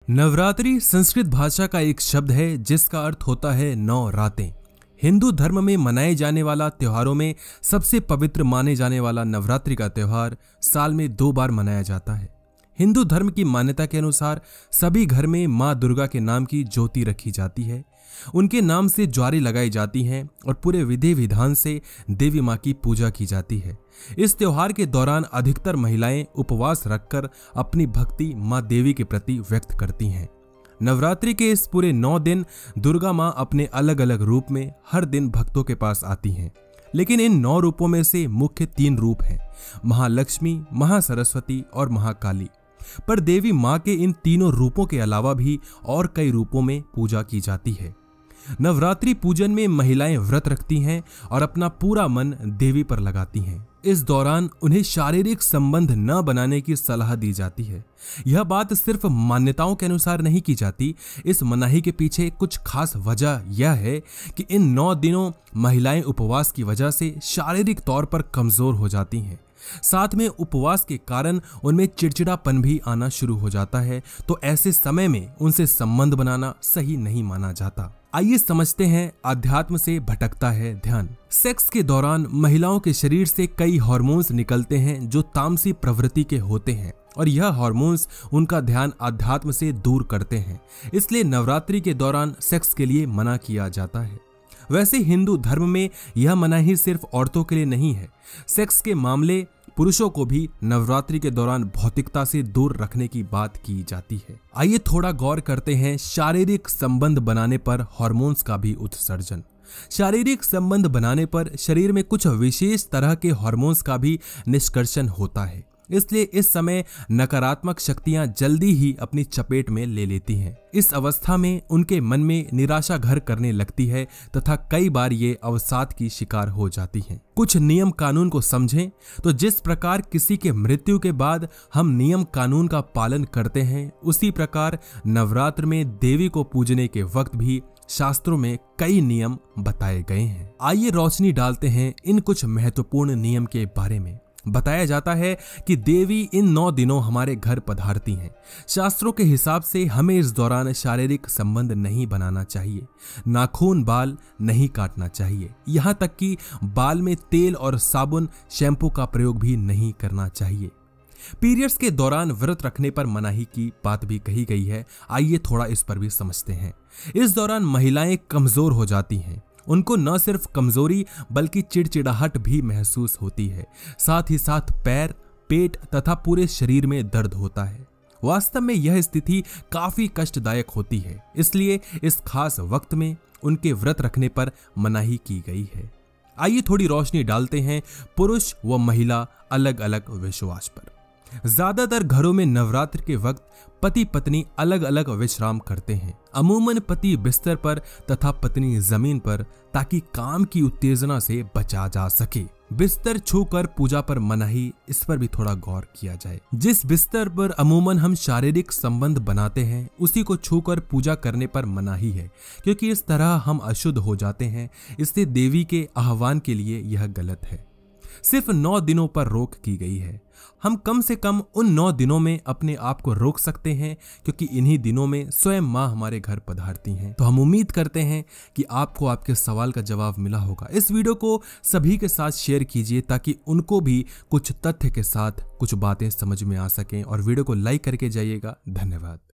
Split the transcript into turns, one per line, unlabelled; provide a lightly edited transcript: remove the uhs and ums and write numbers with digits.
नवरात्रि संस्कृत भाषा का एक शब्द है जिसका अर्थ होता है 9 रातें। हिंदू धर्म में मनाए जाने वाला त्योहारों में सबसे पवित्र माने जाने वाला नवरात्रि का त्योहार साल में 2 बार मनाया जाता है। हिंदू धर्म की मान्यता के अनुसार सभी घर में मां दुर्गा के नाम की ज्योति रखी जाती है, उनके नाम से ज्वारी लगाई जाती हैं और पूरे विधि विधान से देवी मां की पूजा की जाती है। इस त्योहार के दौरान अधिकतर महिलाएं उपवास रखकर अपनी भक्ति मां देवी के प्रति व्यक्त करती हैं। नवरात्रि के इस पूरे 9 दिन दुर्गा मां अपने अलग अलग रूप में हर दिन भक्तों के पास आती हैं, लेकिन इन 9 रूपों में से मुख्य 3 रूप हैं, महालक्ष्मी, महासरस्वती और महाकाली। पर देवी मां के इन तीनों रूपों के अलावा भी और कई रूपों में पूजा की जाती है। नवरात्रि पूजन में महिलाएं व्रत रखती हैं और अपना पूरा मन देवी पर लगाती हैं। इस दौरान उन्हें शारीरिक संबंध न बनाने की सलाह दी जाती है। यह बात सिर्फ मान्यताओं के अनुसार नहीं की जाती, इस मनाही के पीछे कुछ खास वजह यह है कि इन 9 दिनों महिलाएं उपवास की वजह से शारीरिक तौर पर कमजोर हो जाती हैं। साथ में उपवास के कारण उनमें चिड़चिड़ापन भी आना शुरू हो जाता है, तो ऐसे समय में उनसे संबंध बनाना सही नहीं माना जाता। आइए समझते हैं अध्यात्म से भटकता है ध्यान। सेक्स के दौरान महिलाओं के शरीर से कई हार्मोन्स निकलते हैं जो तामसी प्रवृत्ति के होते हैं और यह हार्मोन्स उनका ध्यान अध्यात्म से दूर करते हैं। इसलिए नवरात्रि के दौरान सेक्स के लिए मना किया जाता है। वैसे हिंदू धर्म में यह मनाही सिर्फ औरतों के लिए नहीं है। सेक्स के मामले पुरुषों को भी नवरात्रि के दौरान भौतिकता से दूर रखने की बात की जाती है। आइए थोड़ा गौर करते हैं शारीरिक संबंध बनाने पर हार्मोन्स का भी उत्सर्जन। शारीरिक संबंध बनाने पर शरीर में कुछ विशेष तरह के हार्मोन्स का भी निष्कर्षण होता है, इसलिए इस समय नकारात्मक शक्तियां जल्दी ही अपनी चपेट में ले लेती हैं। इस अवस्था में उनके मन में निराशा घर करने लगती है तथा कई बार ये अवसाद की शिकार हो जाती हैं। कुछ नियम कानून को समझें तो जिस प्रकार किसी के मृत्यु के बाद हम नियम कानून का पालन करते हैं, उसी प्रकार नवरात्र में देवी को पूजने के वक्त भी शास्त्रों में कई नियम बताए गए हैं। आइए रोशनी डालते हैं इन कुछ महत्वपूर्ण नियम के बारे में। बताया जाता है कि देवी इन 9 दिनों हमारे घर पधारती हैं। शास्त्रों के हिसाब से हमें इस दौरान शारीरिक संबंध नहीं बनाना चाहिए, नाखून बाल नहीं काटना चाहिए, यहाँ तक कि बाल में तेल और साबुन शैम्पू का प्रयोग भी नहीं करना चाहिए। पीरियड्स के दौरान व्रत रखने पर मनाही की बात भी कही गई है। आइए थोड़ा इस पर भी समझते हैं। इस दौरान महिलाएं कमजोर हो जाती हैं, उनको न सिर्फ कमजोरी बल्कि चिड़चिड़ाहट भी महसूस होती है। साथ ही साथ पैर, पेट तथा पूरे शरीर में दर्द होता है। वास्तव में यह स्थिति काफी कष्टदायक होती है, इसलिए इस खास वक्त में उनके व्रत रखने पर मनाही की गई है। आइए थोड़ी रोशनी डालते हैं पुरुष व महिला अलग अलग विश्वास पर। ज्यादातर घरों में नवरात्र के वक्त पति पत्नी अलग अलग विश्राम करते हैं, अमूमन पति बिस्तर पर तथा पत्नी जमीन पर, ताकि काम की उत्तेजना से बचा जा सके। बिस्तर छूकर पूजा पर मनाही, इस पर भी थोड़ा गौर किया जाए। जिस बिस्तर पर अमूमन हम शारीरिक संबंध बनाते हैं उसी को छूकर पूजा करने पर मनाही है, क्योंकि इस तरह हम अशुद्ध हो जाते हैं। इससे देवी के आह्वान के लिए यह गलत है। सिर्फ 9 दिनों पर रोक की गई है। हम कम से कम उन 9 दिनों में अपने आप को रोक सकते हैं, क्योंकि इन्हीं दिनों में स्वयं मां हमारे घर पधारती हैं। तो हम उम्मीद करते हैं कि आपको आपके सवाल का जवाब मिला होगा। इस वीडियो को सभी के साथ शेयर कीजिए ताकि उनको भी कुछ तथ्य के साथ कुछ बातें समझ में आ सकें, और वीडियो को लाइक करके जाइएगा। धन्यवाद।